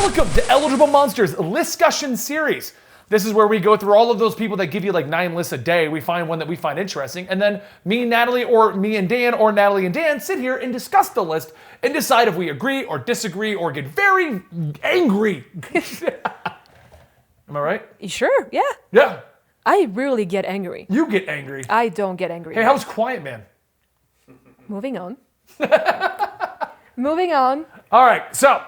Welcome to Eligible Monsters Listcussion series. This is where we go through all of those people that give you like 9 lists a day. We find one that we find interesting, and then me and Natalie, or me and Dan, or Natalie and Dan sit here and discuss the list and decide if we agree or disagree or get very angry. Am I right? Sure, yeah. Yeah. I rarely get angry. You get angry. I don't get angry. Hey, how's Quiet Man? Moving on. Moving on. All right, so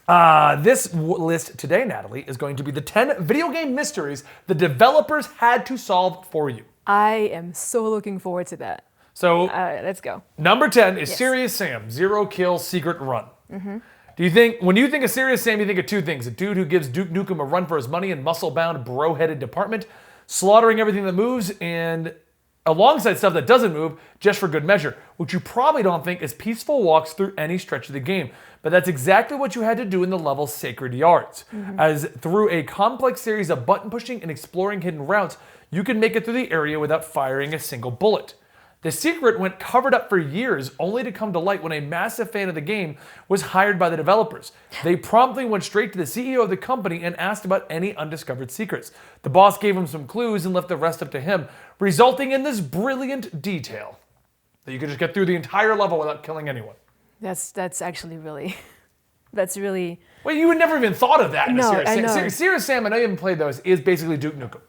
this list today, Natalie, is going to be the 10 video game mysteries the developers had to solve for you. I am so looking forward to that. So, All right, let's go. number 10 is Yes. Serious Sam, Zero Kill Secret Run. Do you think, when you think of Serious Sam, you think of two things: a dude who gives Duke Nukem a run for his money in muscle-bound, bro-headed department, slaughtering everything that moves, and alongside stuff that doesn't move, just for good measure, which you probably don't think is peaceful walks through any stretch of the game. But that's exactly what you had to do in the level Sacred Yards. As through a complex series of button pushing and exploring hidden routes, you can make it through the area without firing a single bullet. The secret went covered up for years, only to come to light when a massive fan of the game was hired by the developers. They promptly went straight to the CEO of the company and asked about any undiscovered secrets. The boss gave him some clues and left the rest up to him, resulting in this brilliant detail that you could just get through the entire level without killing anyone. That's actually really, that's really... Well, you would never even thought of that in No, a Serious I Sam. know. Serious Sam, I know you haven't played those, is basically Duke Nukem.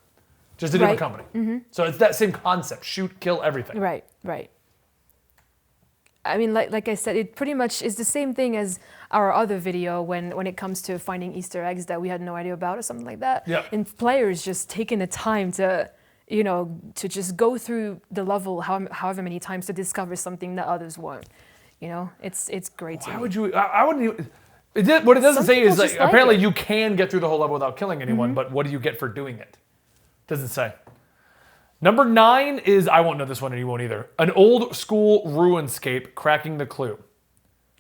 Just a different Right. company. So it's that same concept: shoot, kill, everything. Right, right. I mean, like I said, it pretty much is the same thing as our other video when it comes to finding Easter eggs that we had no idea about or something like that. Yeah. And players just taking the time to, you know, to just go through the level however many times to discover something that others won't. You know, it's great to Why me. would you? I wouldn't even. What it doesn't Some say is people like just like apparently it. you can get through the whole level without killing anyone, but what do you get for doing it? Doesn't say. Number 9 is, I won't know this one and you won't either, an old school ruinscape, cracking the clue.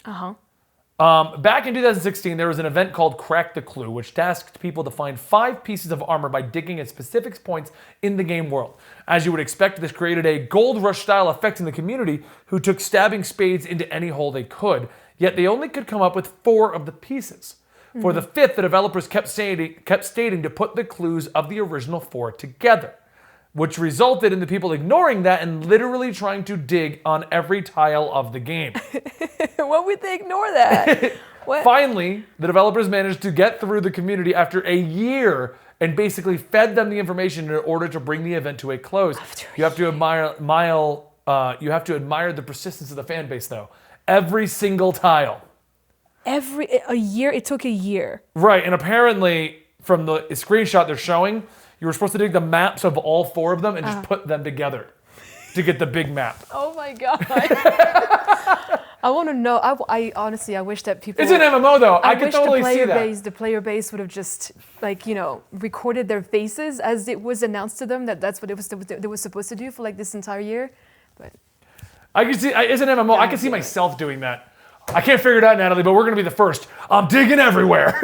Back in 2016, there was an event called Crack the Clue, which tasked people to find 5 pieces of armor by digging at specific points in the game world. As you would expect, this created a gold rush style effect in the community who took stabbing spades into any hole they could, yet they only could come up with 4 of the pieces. For the 5th, the developers kept stating to put the clues of the original 4 together, which resulted in the people ignoring that and literally trying to dig on every tile of the game. Why would they ignore that? What? Finally, the developers managed to get through the community after a year and basically fed them the information in order to bring the event to a close. You have to admire the persistence of the fan base, though. Every single tile. A year? It took a year. Right, and apparently from the screenshot they're showing, you were supposed to dig the maps of all 4 of them and just put them together to get the big map. Oh my god. I want to know. I honestly, I wish that people. It's an MMO though. I could wish totally see that. The player base would have just like, you know, recorded their faces as it was announced to them that that's what they were supposed to do for like this entire year. But I can see, it's an MMO. I can see myself doing that. I can't figure it out, Natalie, but we're going to be the first. I'm digging everywhere.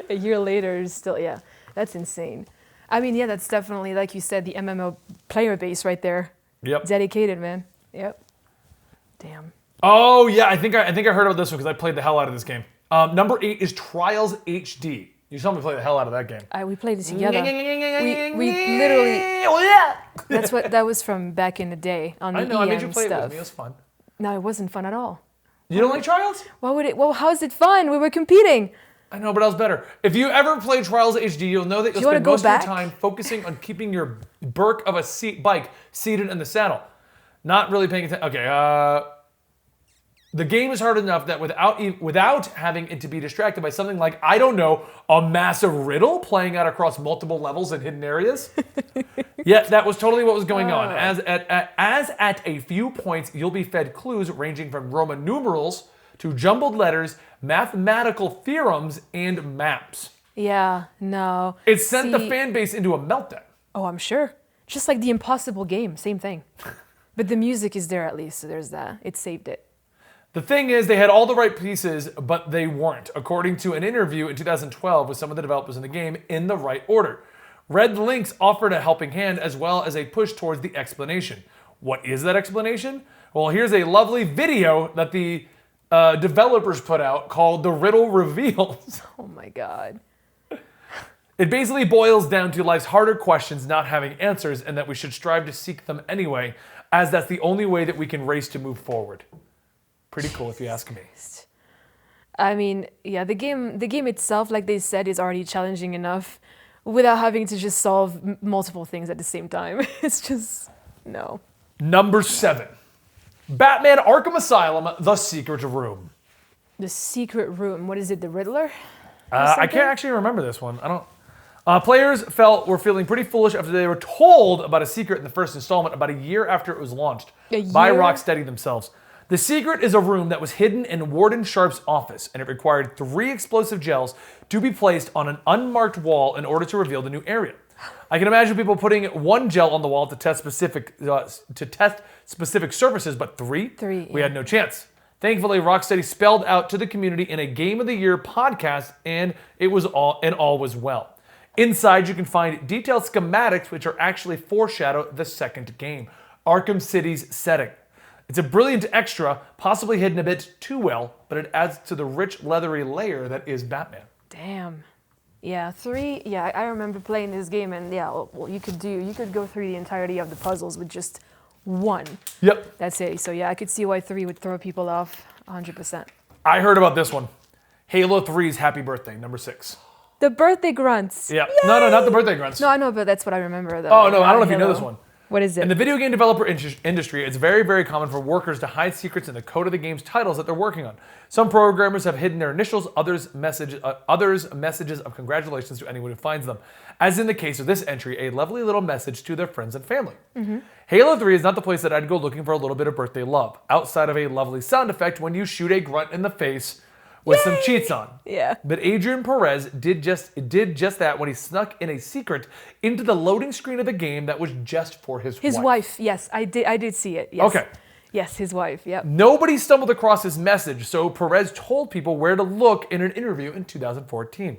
a year later, still, yeah, that's insane. I mean, yeah, that's definitely, like you said, the MMO player base right there. Yep. Dedicated, man. Yep. Damn. Oh yeah, I think I heard about this one because I played the hell out of this game. Number 8 is Trials HD. You saw me play the hell out of that game. We played it together. we literally. That was from back in the day on the I know. I made you EM play it with stuff. me. It was fun. No, it wasn't fun at all. You don't like Trials? Why would it? Well, how is it fun? We were competing. I know, but I was better. If you ever play Trials HD, you'll know that you'll you wanna spend go most back? of your time focusing on keeping your Burke of a bike seated in the saddle. Not really paying attention. Okay, the game is hard enough that without having it to be distracted by something like, I don't know, a massive riddle playing out across multiple levels and hidden areas. Yet that was totally what was going on. As at a few points, you'll be fed clues ranging from Roman numerals to jumbled letters, mathematical theorems, and maps. Yeah. No. It sent the fan base into a meltdown. Oh, I'm sure. Just like the Impossible game, same thing. But the music is there at least, so there's that. It saved it. The thing is, they had all the right pieces, but they weren't, according to an interview in 2012 with some of the developers in the game, in the right order. Red Links offered a helping hand as well as a push towards the explanation. What is that explanation? Well, here's a lovely video that the developers put out called The Riddle Reveals. Oh my God. It basically boils down to life's harder questions not having answers, and that we should strive to seek them anyway, as that's the only way that we can race to move forward. Pretty cool if you ask me. I mean, yeah, the game itself, like they said, is already challenging enough without having to just solve multiple things at the same time. It's just, no. Number 7. Batman Arkham Asylum, The Secret Room. The Secret Room. What is it, the Riddler? I can't actually remember this one. I don't... Players were feeling pretty foolish after they were told about a secret in the first installment about a year after it was launched by Rocksteady themselves. The secret is a room that was hidden in Warden Sharp's office, and it required 3 explosive gels to be placed on an unmarked wall in order to reveal the new area. I can imagine people putting 1 gel on the wall to test specific surfaces, but 3? We had no chance. Thankfully, Rocksteady spelled out to the community in a Game of the Year podcast, and all was well. Inside, you can find detailed schematics which are actually foreshadow the second game, Arkham City's setting. It's a brilliant extra, possibly hidden a bit too well, but it adds to the rich, leathery layer that is Batman. Damn. Yeah, 3. Yeah, I remember playing this game, and yeah, well, you could go through the entirety of the puzzles with just 1. Yep. That's it. So yeah, I could see why 3 would throw people off 100%. I heard about this one. Halo 3's Happy Birthday, number 6. The birthday grunts. Yeah. No, not the birthday grunts. No, I know, but that's what I remember. Though. Oh, no, I don't know if you know this one. What is it? In the video game developer industry, it's very, very common for workers to hide secrets in the code of the game's titles that they're working on. Some programmers have hidden their initials, others messages of congratulations to anyone who finds them. As in the case of this entry, a lovely little message to their friends and family. Mm-hmm. Halo 3 is not the place that I'd go looking for a little bit of birthday love, outside of a lovely sound effect when you shoot a grunt in the face with some cheats on. Yeah. But Adrian Perez did just that when he snuck in a secret into the loading screen of the game that was just for his wife. His wife, yes. I did see it. Yes. Okay. Yes, his wife, yep. Nobody stumbled across his message, so Perez told people where to look in an interview in 2014.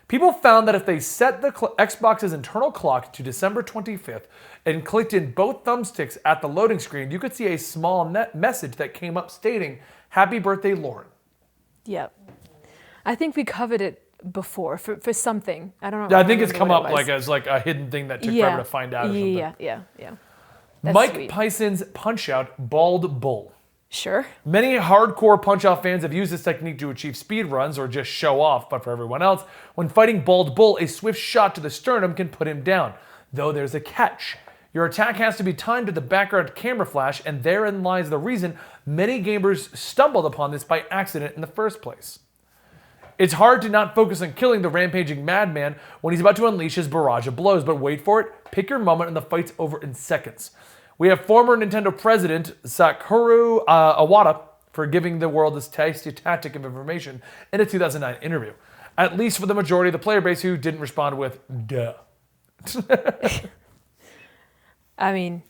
People found that if they set the Xbox's internal clock to December 25th and clicked in both thumbsticks at the loading screen, you could see a small message that came up stating, "Happy birthday, Lauren." Yep. I think we covered it before for something. I don't know. Yeah, I think it's come up as a hidden thing that took forever to find out or something. Yeah. That's Mike sweet. Pison's Punch-Out Bald Bull. Sure. Many hardcore Punch-Out fans have used this technique to achieve speed runs or just show off, but for everyone else, when fighting Bald Bull, a swift shot to the sternum can put him down. Though there's a catch. Your attack has to be timed to the background camera flash, and therein lies the reason many gamers stumbled upon this by accident in the first place. It's hard to not focus on killing the rampaging madman when he's about to unleash his barrage of blows, but wait for it, pick your moment and the fight's over in seconds. We have former Nintendo president Satoru Iwata for giving the world this tasty tactic of information in a 2009 interview. At least for the majority of the player base who didn't respond with, duh. I mean,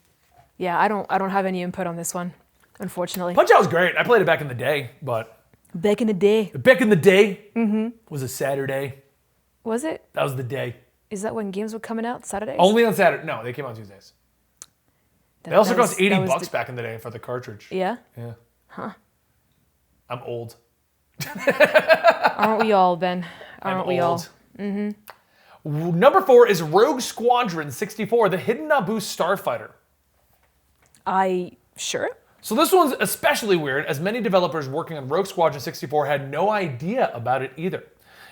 yeah, I don't have any input on this one, unfortunately. Punch-Out was great. I played it back in the day, but... Back in the day. Back in the day was a Saturday. Was it? That was the day. Is that when games were coming out? Saturdays? Only on Saturday. No, they came out Tuesdays. They also cost $80 back in the day for the cartridge. Yeah? Yeah. Huh. I'm old. Aren't we all, Ben? Aren't we all? Mm-hmm. Number 4 is Rogue Squadron 64, the Hidden Naboo Starfighter. Sure? So this one's especially weird, as many developers working on Rogue Squadron 64 had no idea about it either.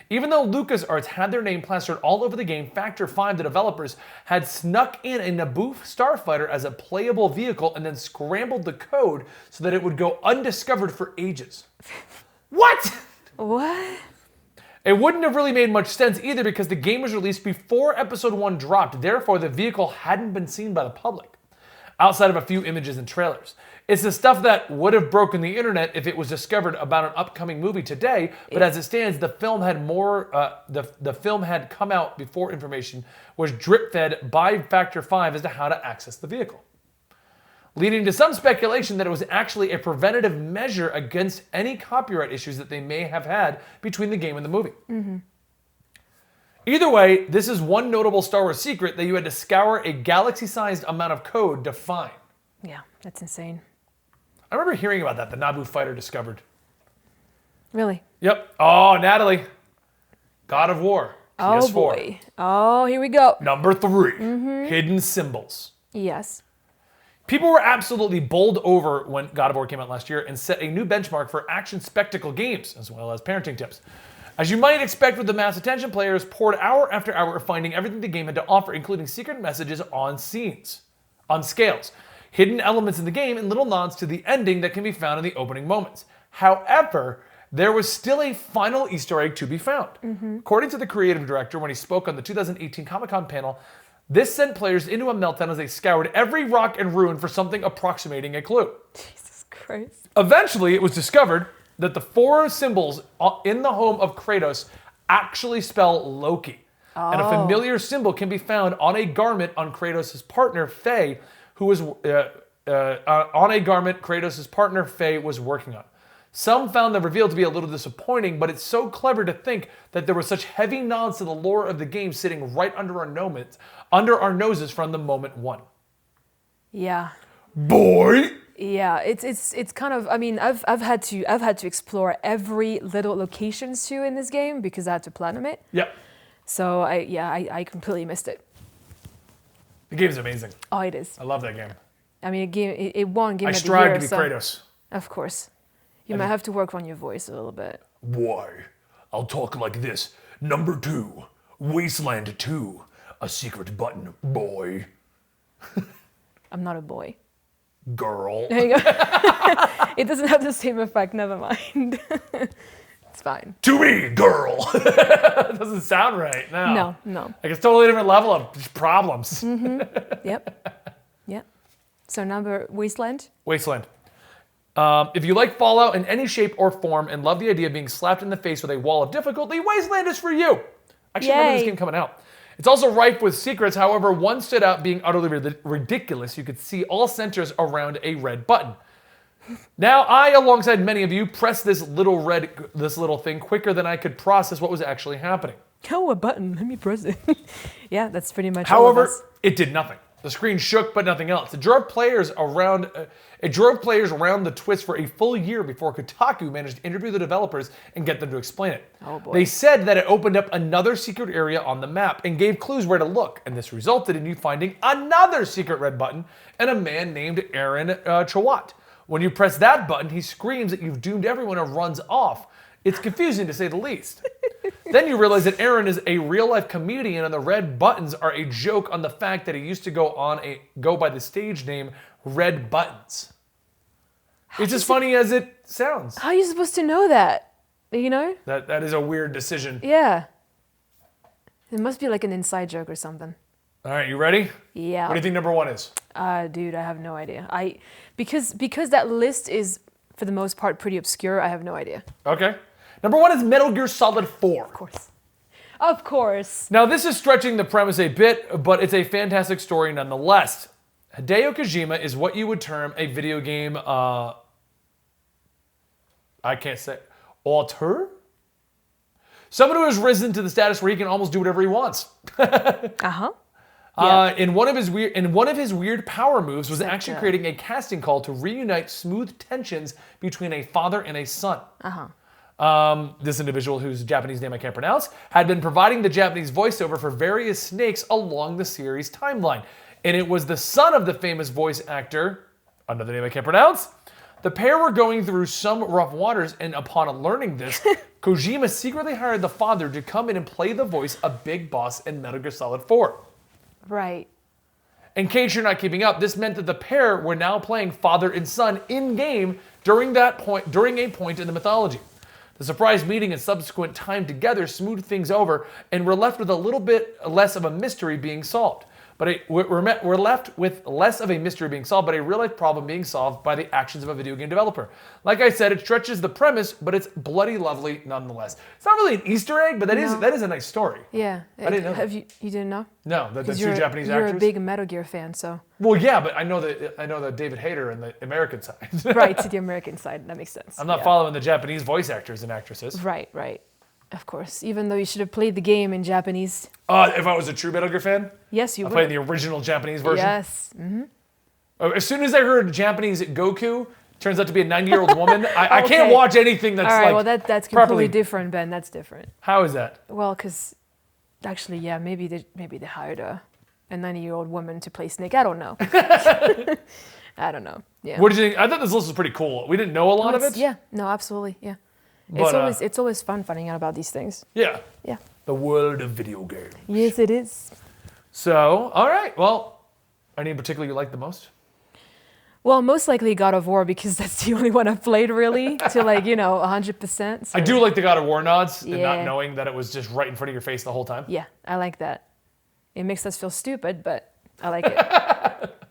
Even though LucasArts had their name plastered all over the game, Factor 5, the developers, had snuck in a Naboo starfighter as a playable vehicle and then scrambled the code so that it would go undiscovered for ages. What? What? It wouldn't have really made much sense either because the game was released before Episode 1 dropped, therefore the vehicle hadn't been seen by the public, outside of a few images and trailers. It's the stuff that would have broken the internet if it was discovered about an upcoming movie today, but as it stands, the film had the film had come out before information was drip-fed by Factor 5 as to how to access the vehicle, leading to some speculation that it was actually a preventative measure against any copyright issues that they may have had between the game and the movie. Mm-hmm. Either way, this is one notable Star Wars secret that you had to scour a galaxy-sized amount of code to find. Yeah, that's insane. I remember hearing about that, the Naboo fighter discovered. Really? Yep. Oh, Natalie. God of War. Oh PS4. boy. Oh, here we go. Number 3. Hidden symbols. Yes. People were absolutely bowled over when God of War came out last year and set a new benchmark for action spectacle games, as well as parenting tips. As you might expect with the mass attention, players poured hour after hour finding everything the game had to offer, including secret messages on scales, hidden elements in the game, and little nods to the ending that can be found in the opening moments. However, there was still a final Easter egg to be found. According to the creative director, when he spoke on the 2018 Comic-Con panel, this sent players into a meltdown as they scoured every rock and ruin for something approximating a clue. Jesus Christ. Eventually, it was discovered that the 4 symbols in the home of Kratos actually spell Loki. And a familiar symbol can be found on a garment on Kratos' partner, Faye, who was working on. Some found the reveal to be a little disappointing, but it's so clever to think that there were such heavy nods to the lore of the game sitting right under our noses from the moment one. Yeah. Boy! Yeah, it's kind of, I mean, I've had to explore every little locations too in this game because I had to platinum it. Yep. So I completely missed it. The game's amazing. Oh, it is. I love that game. I mean, it won Game I of the strive Year. to be Kratos. Of course. You might have to work on your voice a little bit. Why? I'll talk like this. Number 2, Wasteland 2, a secret button, boy. I'm not a boy. Girl. There you go. It doesn't have the same effect, never mind. It's fine. To me, girl. It doesn't sound right. No. No. Like it's totally different level of problems. Yep. So Wasteland? Wasteland. If you like Fallout in any shape or form and love the idea of being slapped in the face with a wall of difficulty, Wasteland is for you. I actually remember this game coming out. It's also rife with secrets. However, one stood out being utterly ridiculous. You could see all centers around a red button. Now, I, alongside many of you, pressed this little thing quicker than I could process what was actually happening. Oh, a button. Let me press it. Yeah, that's pretty much However, all of us. it did nothing. The screen shook, but nothing else. It drove players around the twist for a full year before Kotaku managed to interview the developers and get them to explain it. Oh boy. They said that it opened up another secret area on the map and gave clues where to look, and this resulted in you finding another secret red button and a man named Aaron Chawat. When you press that button, he screams that you've doomed everyone and runs off. It's confusing to say the least. Then you realize that Aaron is a real-life comedian and the red buttons are a joke on the fact that he used to go by the stage name Red Buttons. It's as funny as it sounds. How are you supposed to know that? You know? That is a weird decision. Yeah. It must be like an inside joke or something. All right, you ready? Yeah. What do you think number 1 is? Dude, I have no idea. Because that list is, for the most part, pretty obscure, I have no idea. Okay. Number 1 is Metal Gear Solid 4. Of course. Now, this is stretching the premise a bit, but it's a fantastic story nonetheless. Hideo Kojima is what you would term a video game, I can't say, auteur? Someone who has risen to the status where he can almost do whatever he wants. Uh-huh. Yeah. In one of his weird power moves was actually creating a casting call to reunite smooth tensions between a father and a son. Uh-huh. This individual, whose Japanese name I can't pronounce, had been providing the Japanese voiceover for various snakes along the series timeline. And it was the son of the famous voice actor, another name I can't pronounce. The pair were going through some rough waters, and upon learning this, Kojima secretly hired the father to come in and play the voice of Big Boss in Metal Gear Solid 4. Right. In case you're not keeping up, this meant that the pair were now playing father and son in-game during a point in the mythology. The surprise meeting and subsequent time together smoothed things over, and we're left with a little bit less of a mystery being solved. But we're left with less of a mystery being solved, but a real-life problem being solved by the actions of a video game developer. Like I said, it stretches the premise, but it's bloody lovely nonetheless. It's not really an Easter egg, but that is a nice story. Yeah. I didn't know that. You didn't know? No, that's two Japanese You're actors. a big Metal Gear fan, so. Well, yeah, but I know the David Hayter and the American side. Right, to the American side. That makes sense. I'm not following the Japanese voice actors and actresses. Right. Of course. Even though you should have played the game in Japanese. If I was a true Metal Gear fan? Yes, you I would. played the original Japanese version. Yes. Mm-hmm. As soon as I heard Japanese Goku, turns out to be a 90-year-old woman. I can't Okay. watch anything that's All right, like well that's properly. completely different, Ben. That's different. How is that? Well, because actually, yeah, maybe they hired a 90-year-old woman to play Snake. I don't know. I don't know. Yeah. What did you think? I thought this list was pretty cool. We didn't know a lot of it. Yeah. No, absolutely. Yeah. But, It's always fun finding out about these things. Yeah. Yeah. The world of video games. Yes, it is. So, all right. Well, any in particular you like the most? Well, most likely God of War because that's the only one I've played really to 100%. So. I do like the God of War nods and not Yeah. knowing that it was just right in front of your face the whole time. Yeah, I like that. It makes us feel stupid, but I like it.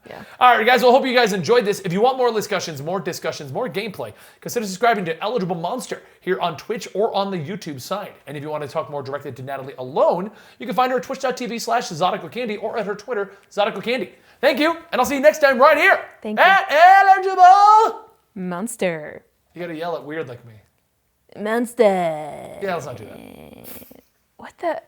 Yeah. All right, guys. Well, hope you guys enjoyed this. If you want more discussions, more gameplay, consider subscribing to Eligible Monster here on Twitch or on the YouTube side. And if you want to talk more directly to Natalie alone, you can find her at twitch.tv/ZodicoCandy or at her Twitter, ZodicoCandy. Thank you, and I'll see you next time right here Thank you. at Eligible Monster. You gotta yell it weird like me. Monster. Yeah, let's not do that. What the?